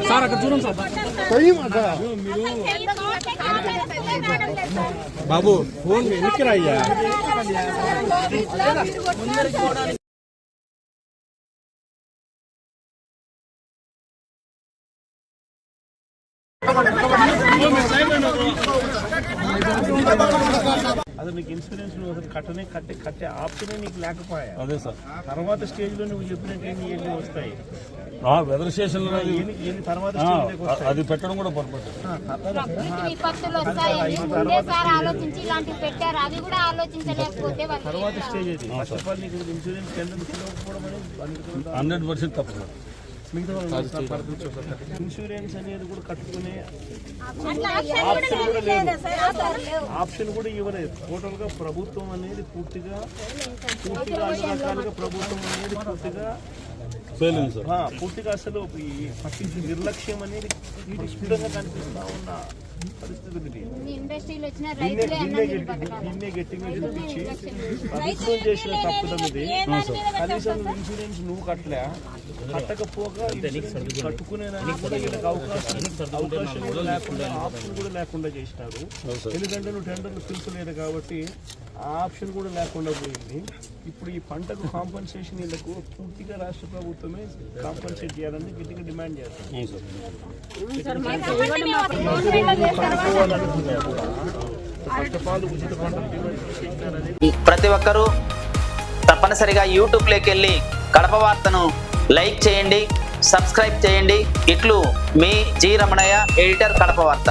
Sir అక్కడ చూడండి sir బాబు phone వెనక్కి రాయ్యా. అది నీకు ఇన్సూరెన్స్ నువ్వు అసలు కట్టే ఆప్షనే నీకు లేకపోయా. అదే సార్ తర్వాత స్టేజ్ లో నువ్వు చెప్పినట్టు ఎన్ని వస్తాయి వెదర్ స్టేషన్ తర్వాత అది పెట్టడం కూడా పొరపాటు. తర్వాత స్టేజ్ అది ఫస్ట్ ఆఫ్ ఆల్ నీకు ఇన్సూరెన్స్ టెండర్ తీసుకోకపోవడం అనేది 100% తప్పు. ఇన్సూరెన్స్ అనేది కూడా కట్టుకునే ఆప్షన్ కూడా ఇవ్వలేదు. టోటల్ గా ప్రభుత్వం అనేది పూర్తిగా అన్ని రకాలుగా ప్రభుత్వం అనేది పూర్తిగా అసలు పట్టించి నిర్లక్ష్యం అనేది స్ఫుటంగా కనిపిస్తా ఉన్న పరిస్థితి. దీన్నే గట్టిగా చూపించి ప్రభుత్వం చేసిన తప్పుదం ఇది. కనీసం ఇన్సూరెన్స్ నువ్వు కట్టకపోగా కట్టుకునేదానికి కూడా వీళ్ళకి అవకాశం కూడా లేకుండా ఆప్షన్ కూడా లేకుండా చేసినారు. ఎందుకంటే నువ్వు టెండర్లు పిలుచలేదు కాబట్టి ఆ ఆప్షన్ కూడా లేకుండా పోయింది. ఇప్పుడు ఈ పంటకు కాంపన్సేషన్ వీళ్ళకు పూర్తిగా రాష్ట్ర ప్రభుత్వమే కాంపన్సేట్ చేయాలని గట్టిగా డిమాండ్ చేస్తారు. ప్రతి ఒక్కరూ తప్పనిసరిగా యూట్యూబ్లోకి వెళ్ళి కడప వార్తను లైక్ చేయండి, సబ్స్క్రైబ్ చేయండి. ఇట్లు మీ జి రమణయ్య, ఎడిటర్, కడప వార్త.